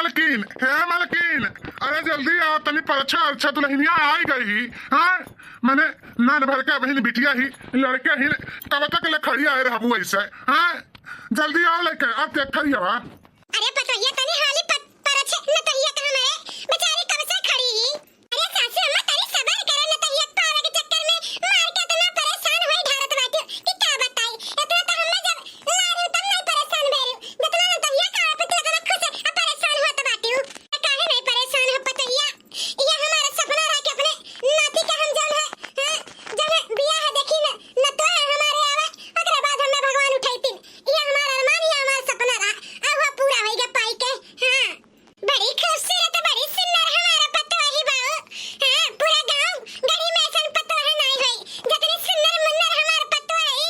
मालकिन, हे मालकिन, अरे जल्दी आओ तनी परछा अच्छा दुल्हनिया आई गई। हाँ मैंने नान भर के बहन बिटिया ही लड़के ही कब तक ले खड़ी आए रहबू ऐसे। हाँ जल्दी आओ लेके अब देख खड़ी हवा। अरे पतोहिया तनी हाली परछा नतहिया कहां मरे बेचारी कब से खड़ी ही। अरे सासू अम्मा तनी सबर करे नतहिया पावे के चक्कर में मार के इतना परेशान होई ढारत बाटी कि क्या बताई। इतना तो हमें जब लारी तब नहीं परेशान भेरी जितना नतहिया का पे तो इतना खुश परेशान होत बाटी हूं। काहे नहीं परेशान हो पतोहिया, ये हमारा सपना रहा कि अपने नाती का हम जौन है जब बियाह है देखी न तो हमारे आवे ओकरे बाद हमें भगवान उठाईतिन। ये हमारा अरमान, ये हमारा सपना रहा अब वो पूरा हो गया पाई के। हां बड़ी खूबसूरत बड़ी सुंदर हमारा पतोही बाऊ। हां पूरा गांव गली में ऐसा पतोही नहीं होई जितनी सुंदर मुन्नर हमार पतोही।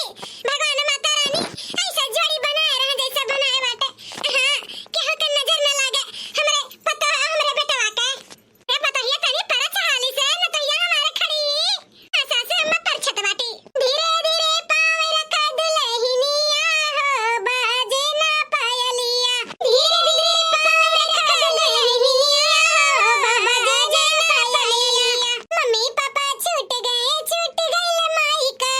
भगवान माता रानी ऐसा जोड़ी बनाए रह जैसा बनाए बाटे। हां केहू के नजर न लागे हमरे पतो हमरे बेटवा के। ए पतोहिया तनी पर चाली से न तो ये हमारे खड़ी ऐसा से हम पर छत बाटी। धीरे धीरे पावे रखा दुल्हनिया हो बाजे ना पायलिया। धीरे धीरे पावे रखा दुल्हनिया हो बाजे ना पायलिया। मम्मी पापा छूट गए माई का।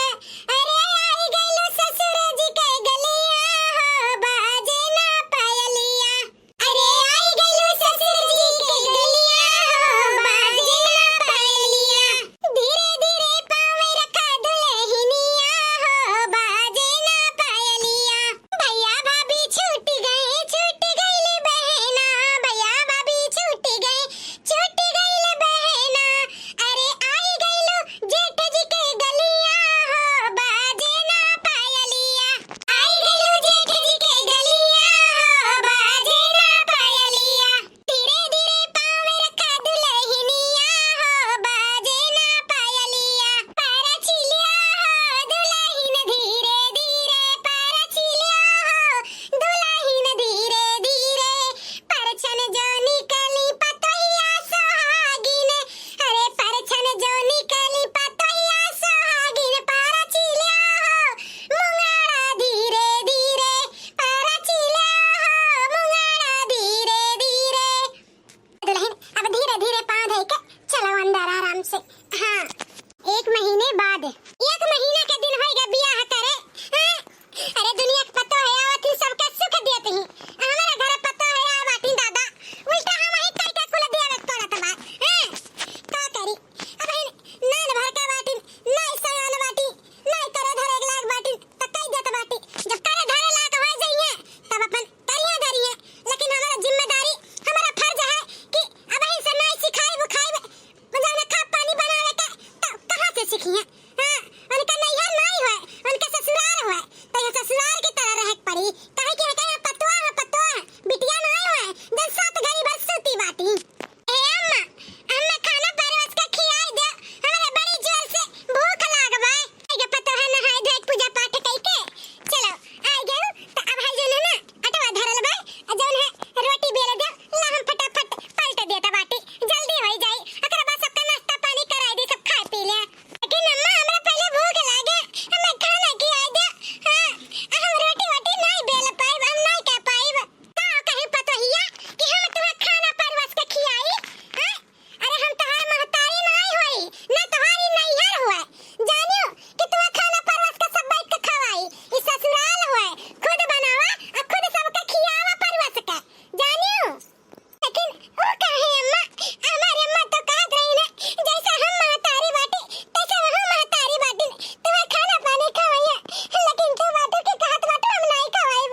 अरे आई गइलो ससुर जी के गलिया हो बाजे ना पायलिया। अरे आई गइलो ससुर जी के गलिया हो बाजे ना पायलिया। धीरे धीरे पावे रखा दुल्हनिया हो बाजे ना पायलिया। भैया भाभी छूट गइले बहना। भैया भाभी छूट गइले बहना। अरे आई गइलो जेठ जी के गलिया हो बाजे ना पायलिया। आई गइलो जेठ जी के गलिया हो बाजे ना पायलिया। धीरे धीरे पावे रखा दुल्हनिया हो बाजे ना पायलिया। परछिलिया हो दुल्हन धीरे धीरे परछिलिया हो दुल्हन धीरे धीरे। परछन जो निकली पतोहिया सोहागिन। अरे परछन जो निकली पतोहिया सोहागिन। परछिलिया हो मुंगाड़ा धीरे धीरे परछिलिया हो मुंगाड़ा धीरे धीरे। दुल्हन अब धीरे धीरे पाँव धइ के चलो अंदर आराम से। हाँ 1 महीने बाद 1 महीने के दिन होइगा बियाह करे। हाँ? अरे दुनिया के पतो है आवत सबके सुख देत ही हमारे घर पतो है आवाती दादा उल्टा हम ही कई के कुल देवे पड़त बा। हां का करी अब नान भर के बाटी नहीं सयान बाटी नहीं करे धरे लाग बाटी त कई देत बाटी। जब करे धरे लाग हो जाइए तब अपन करिया धरिए। लेकिन हमारा जिम्मेदारी हमारा फर्ज है कि अब ही से नहीं सिखाई बुखाई जाने खा पानी बनावे के तो कहां से सीखिए। हां उनका नैहर नहीं है उनका ससुराल है तो ये ससुराल की तरह रह पड़ी। काहे कि है पतवा बिटिया नहीं है जब 7 घड़ी बस सूती बाटी। ए अम्मा हमें खाना परवस के खियाई दे हमारे बड़ी जोर से भूख लागबा। के पतो है नहाय धोए पूजा पाठ कई के चलो आ गयो तो अब है जने ना अटवा धरल बा जौन है रोटी बेले दे ला हम फटाफट पलट देता बाटी जल्दी हो जाई। अकर बाद सबका नाश्ता पानी कराई दे सब खा पी ले। लेकिन अम्मा हमरा पहले भूख लागे हमें खाना खियाई दे। हां हम रोटी वोटी नहीं बेल पाइब हम नहीं कह पाइब का कहीं पतोहिया कि हम तुम्हें खाना परवस के खियाई। हां अरे हम तोहार महतारी नहीं होई ना तुम्हारी नैहर हुआ जानियो कि तुम्हें खाना परवस के सब बैठ के खवाई। ई ससुराल हुआ खुद बनावा और खुद सबके खियावा परवस के जानियो। लेकिन वो कहे अम्मा हमारी अम्मा तो कहत रही ना जैसा हम महतारी बाटी तैसे वह महतारी बाटी तुम्हें खाना पानी खवाइए। लेकिन तू बाटू के कहत बाटू हम नहीं खवाइब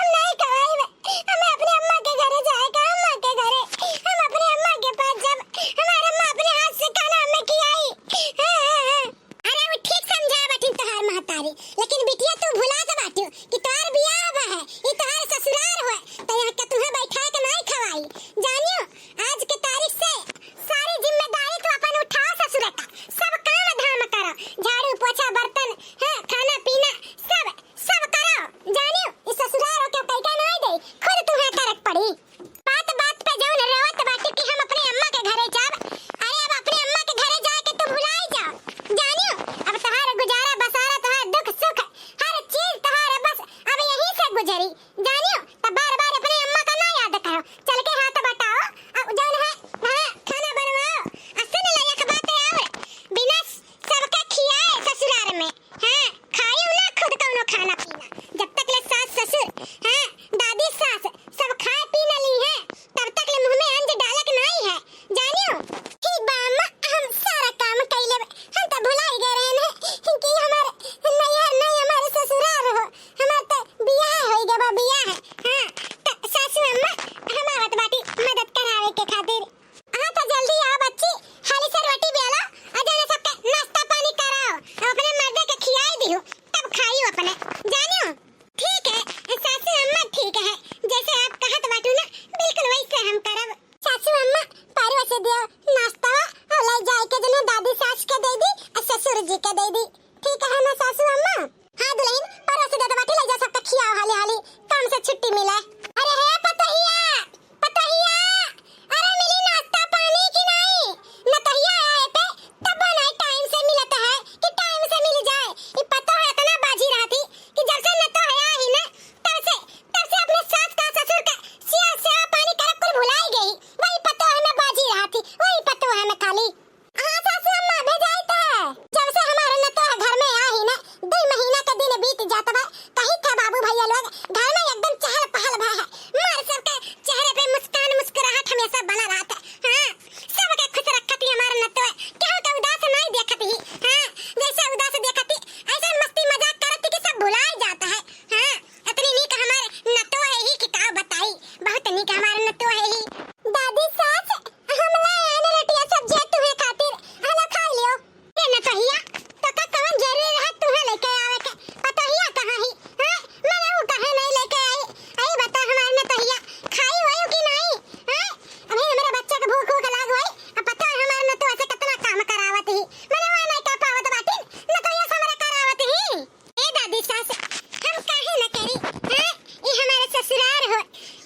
हमें अपने अम्मा के घरे जाएगा। अम्मा के घरे हम अपने अम्मा के पास जब हमारे अम्मा अपने हाथ से खाना हमें खिलाई। अरे वो ठीक समझा बाटी तोहार महतारी लेकिन बिटिया तू भुला जा बाटू कि तोहार बियाह बा है ई तोहार ससुराल है तो यहाँ के तुम्हें बैठा के नहीं खवाई जानियो। आज के तारीख से सारी जिम्मेदारी तू अपन उठाओ ससुर का सब काम धाम करो झाड़ू पोछा बर्तन हां खाना पीना सब करो जानियो। इस ससुराल के पैसा नहीं दे खुद तुम्हें करक पड़ी। बात बात पे जौन रोवत बाटी कि हम अपने अम्मा के घरे जाब। अरे अब अपने अम्मा के घरे जाके तू भुलाई जाओ जानियो। अब तोहार गुजारा बसारा तोहार दुख सुख हर चीज तोहार बस अब यहीं से गुजरी जानियो। तब बार बार अपने अम्मा का ना याद करो चल के हाथ ठीक है हमारे न तो है ही दादी सास हमला आने रटिया सब्जी तुम्हें खातिर हला खा लियो ये न कहिया तो का कौन जरूरी है तुम्हें लेके आवे के पतोहिया कहां ही हां मैंने वो कहे नहीं लेके आई बता हमारे न तहिया खाई होयो कि नहीं हां अभी मेरा बच्चा का भूख भूख लाग होई अब पता है हमारे न तो ऐसे कितना काम करावत ही मैंने वहां नहीं का पावत बाटी न तो ये हमरे करावत ही ए दादी सास हम काहे न करी हां ये हमारे ससुराल हो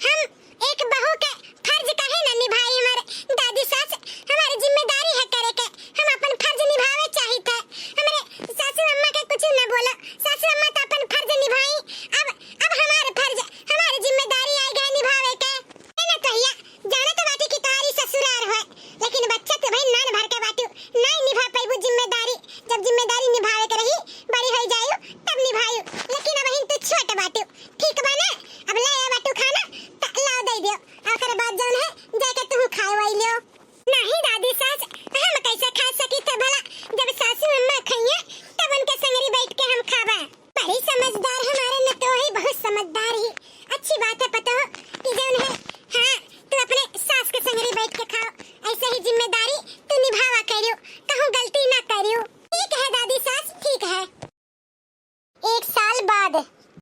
हम एक बहू के फर्ज काहे न निभाई हमारे दादी सास हमारी जिम्मेदारी है करे के हम अपन फर्ज निभावे चाहिए हमारे सासू अम्मा के कुछ न बोलो सासू अम्मा तो अपन फर्ज निभाई अब हमारे फर्ज हमारी जिम्मेदारी आई गई निभावे के न कहिया जाने तो बाटी की तारी ससुराल है लेकिन बच्चा तो भाई नान भर के बाटी नहीं निभा पाईबू जिम्मेदारी जब जिम्मेदारी निभावे के रही बड़ी हो जायू तब निभायू लेकिन अब हिन तू छोट बाटी ठीक बा ना अब ले आ बाटू खाना लाओ दे दियो आखिर बात जौन है जाके तू खाए वही लियो नहीं दादी सास हम कैसे खा सकी तो भला जब सासू अम्मा खाइए तब उनके संगरी बैठ के हम खावा बड़ी समझदार हमारे न तो ही बहुत समझदार ही अच्छी बात है पता हो कि जौन है हां तू अपने सास के संगरी बैठ के खाओ ऐसे ही जिम्मेदारी तू निभावा करियो कहूं गलती ना करियो ठीक है दादी सास ठीक है एक साल बाद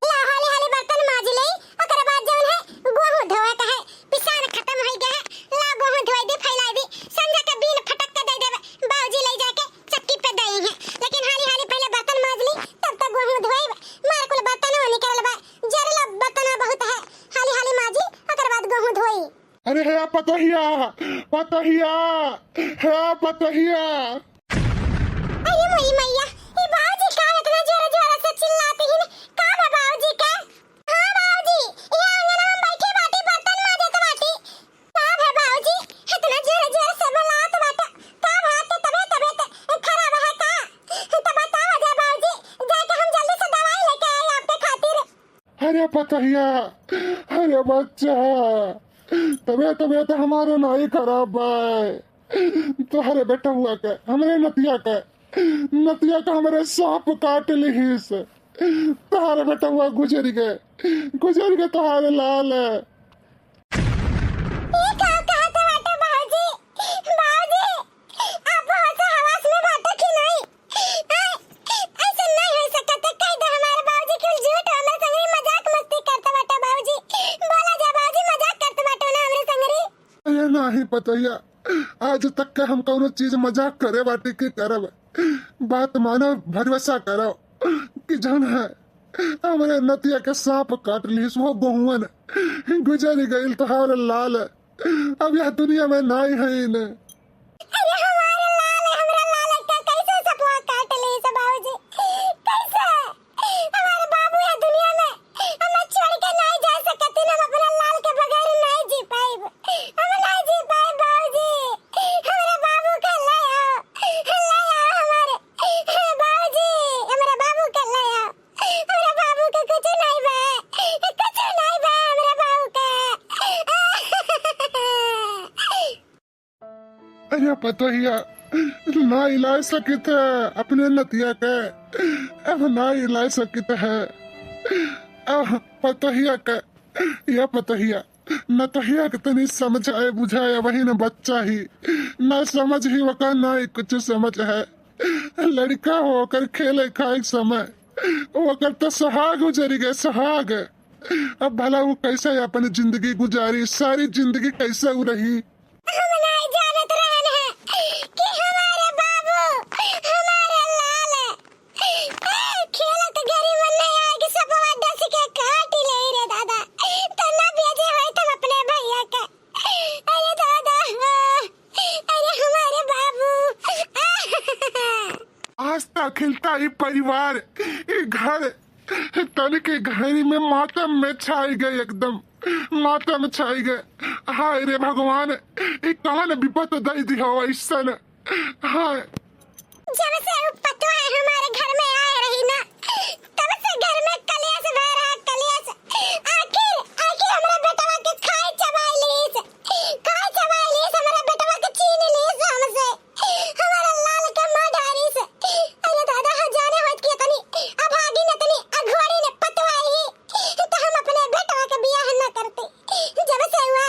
हाले हाले बर्तन माज ले ओकर बाद जौन है गोहूं धोए का है पिसान खत्म हो गया है ला गोहूं धोए दे फैला दे संजा के बीन फटक के दे देबे बाबूजी ले जाके चक्की पे दई है लेकिन हाली हाली पहले बर्तन माज ली तब तक गोहूं धोए मार कुल बर्तन निकल बा जरला बर्तन बहुत है हाली हाली माजी ओकर बाद गोहूं धोई अरे है पतोहिया पतोहिया है पतोहिया अरे मोई मैया ये बाबूजी का इतना जोर जोर से चिल्लाते हैं का है बाबूजी का हां बाबूजी ये आंगन में बैठे बाटी बर्तन माजे तो बाटी का है बाबूजी इतना जोर जोर से बुलात बाटा का बात तबे खराब है का तो बताओ जा बाबूजी जाके हम जल्दी से दवाई लेके आए आपके खातिर अरे पतोहिया अरे बच्चा तबीयत हमारे नहीं खराब है तुम्हारे बेटा हुआ के हमरे नतिया का हमारे सांप काट लिहिस तुम्हारे बेटा हुआ गुजर गए तुम्हारे लाल है ये क्या कहते बाटे बाबूजी आप बहुत हवास में बाटे कि नहीं ऐसे नहीं हो सकता कह दे हमारे बाबूजी क्यों झूठ हमारे संगरी मजाक मस्ती करते बाटे बाबूजी बोला जा बाबूजी मजाक करते बाटे ना हमारे संगरी अरे नहीं पतोहिया आज तक के हम कौनो चीज मजाक करे बाटी के करब बात मानो भरोसा करो कि जौन है हमारे नतिया के सांप काट ली वो बहुवन गुजर गई तुम्हारे लाल अब यह दुनिया में नहीं है न अरे हमारे लाल हमरा लाल का कैसे सपवा काट ले से बाबूजी कैसे हमारे बाबू है दुनिया में हम छोड़ के नहीं जा सकते हम अपने लाल के बगैर नहीं जी पाएब हम नहीं जी पाए बाबूजी हमारे बाबू का ले आओ हमारे बाबूजी हमारे बाबू का ले आओ हमारे बाबू का कुछ नहीं बा हमारे बाबू का अरे पतोहिया ना इलाज सकित है अपने नतिया के अब ना इलाज सकित है अब पतोहिया के या पतोहिया नतोहिया के तनी समझाए बुझाए वही न बच्चा ही न समझ ही वका ना ही कुछ समझ है लड़का होकर खेले खाए समय वकर तो सुहाग गुजर गए सुहाग अब भला वो कैसे अपनी जिंदगी गुजारी सारी जिंदगी कैसे हो रही हम नहीं जानत रहन है कि हमारे बाबू हमारे लाल खेलत घरी मन नहीं आएगी सपवा दस के काट ले रे दादा तो ना भेजे होय तुम अपने भैया का अरे दादा अरे हमारे बाबू आज तक खिलता ही परिवार ये घर तन के घड़ी में मातम में छाई गए एकदम मातम छाई गए हाय रे भगवान ये कौन विपत दई दी हो ऐसा हाय जब से पतवा हमारे घर में आ रही ना तब से घर में कलेश भर रहा कलेश आखिर हमारा बेटवा के खाए चबाई लीस हमारा बेटवा के छीन लीस हमसे हमारा लाल के मां डारीस अरे दादा जाने होत के तनी अभागी न तनी अघोड़ी ने पतवा ही तो हम अपने बेटवा के बियाह न करते जब से हुआ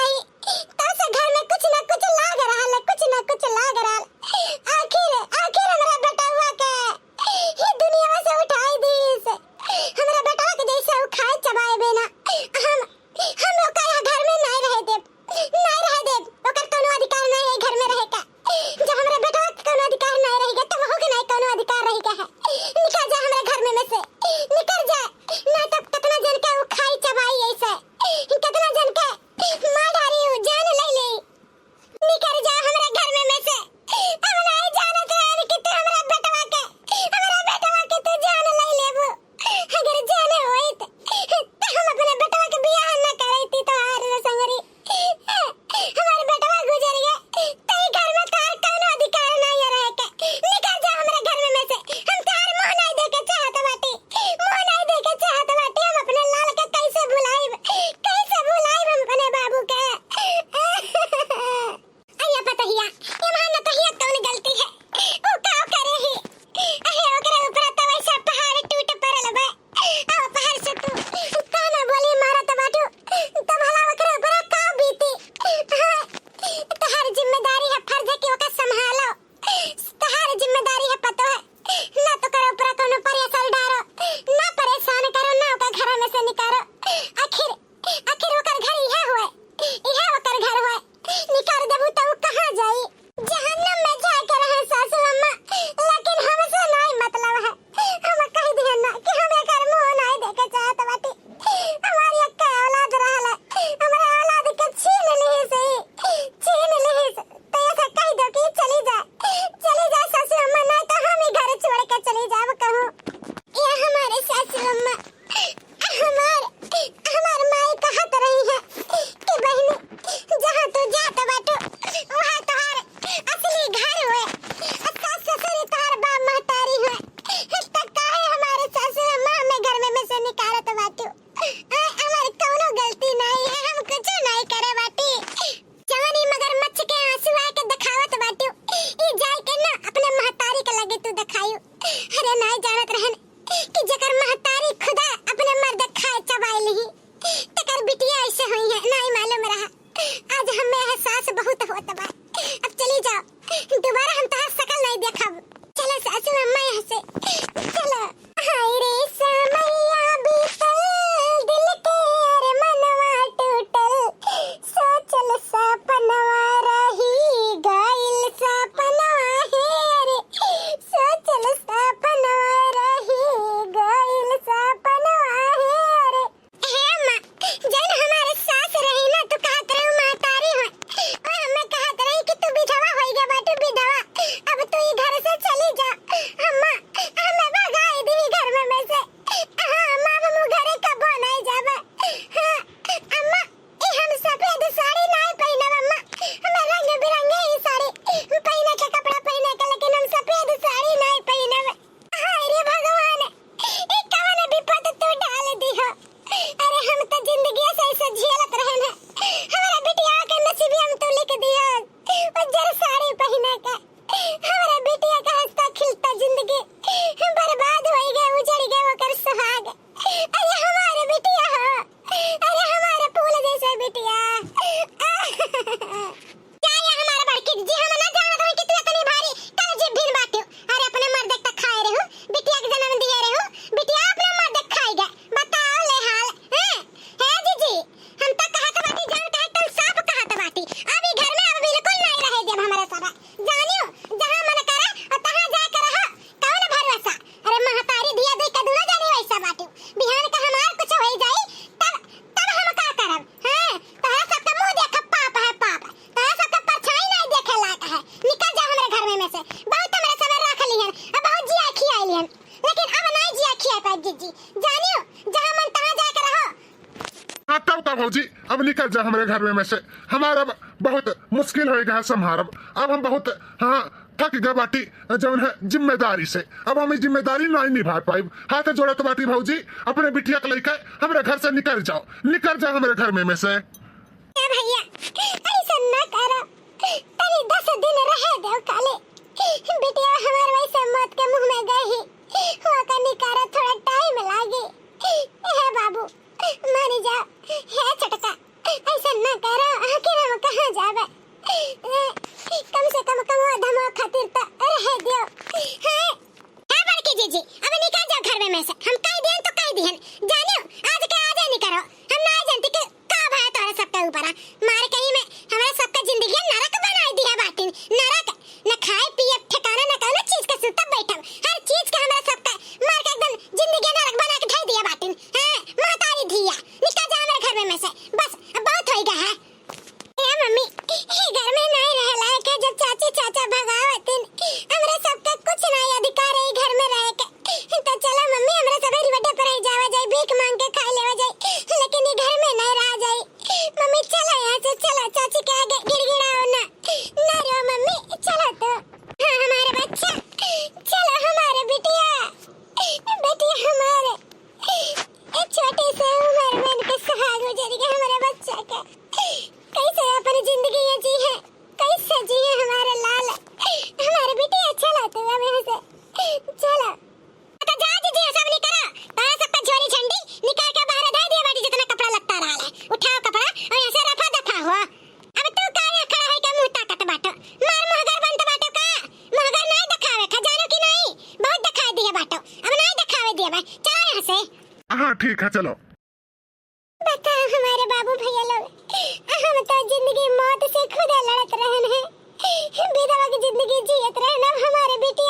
अब निकल जा हमारे घर में से। हमारा बहुत मुश्किल होएगा है संभारब। अब हम बहुत हाँ थक गए बाटी जौन है जिम्मेदारी से। अब हम जिम्मेदारी नहीं निभा पाई। हाथ जोड़त बाटी भौजी, अपने बिटिया के लेकर हमारे घर से निकल जाओ हमारे घर में से। भैया ऐसा न करो, तनी 10 दिन रह दो काले। बिटिया हमारे वैसे मौत के मुंह में गई ही वो का निकारा थोड़ा टाइम लागे। हे बाबू मान जाओ, हे छटका ऐसा न करो, आखिर हम कहां जावे। कम से कम धमो खातिर तो रह दियो। हां बड़की जीजी अब निकल जाओ घर में से। हम कह दियन तो कह दियन, जानियो आज के आज नहीं करो। हम ना जानते कि का भय तोरा सबके ऊपर मार कहीं में हमारे सबका जिंदगी नरक बना दिया बाटिन। नरक न खाए पिए ठिकाना न कौनो चीज का सुता बैठब, हर चीज का हमारा सबका मार के एकदम जिंदगी नरक बना के धर दिया बाटिन। हां महतारी धिया निकल जा हमारे घर में से, बस अब बहुत हो गया है। ए मम्मी ये घर में नहीं रह लायक है। जब चाची चाचा भगावतिन हमरा सबका कुछ नहीं अधिकार है घर में रह के। तो चलो मम्मी हमरा सब रिवटे पर ही जावा जाए, भीख मांग के खा लेवा जाए, लेकिन ये घर में नहीं रह जाए। मम्मी चलो यहाँ से, चलो चाची के आगे गिड़गिड़ाओ ना। ना रो मम्मी चलो तो। हाँ हमारे बच्चा, चलो हमारे बेटिया हमारे छोटे से उम्र में इनके सुहाग गुजर गए हमारे बच्चा का। कैसे अपनी जिंदगी ये जी है, कैसे जी है हमारे लाल, हमारे बेटिया। चलो तो अब यहाँ से चलो तो जा जी सब नहीं करो। तारा सबका झोली झंडी निकाल के बाहर दे दिया बाटी, जितना कपड़ा लगता रहा है उठाओ कपड़ा और यहाँ से रफा दफा हुआ। अब तू काहे खड़ा है के मुंह ताकत बाटो, मार मुहगर बनत बाटो का। मुहगर नहीं दिखावे खजानो की नहीं, बहुत दिखा दिया बाटो, अब नहीं दिखावे दिया भाई। चलो यहाँ से। हाँ ठीक है चलो। बताओ हमारे बाबू भैया लोग, हम तो जिंदगी मौत से खुद लड़त रहन है, विधवा की जिंदगी जियत रहन। अब हमारे बेटी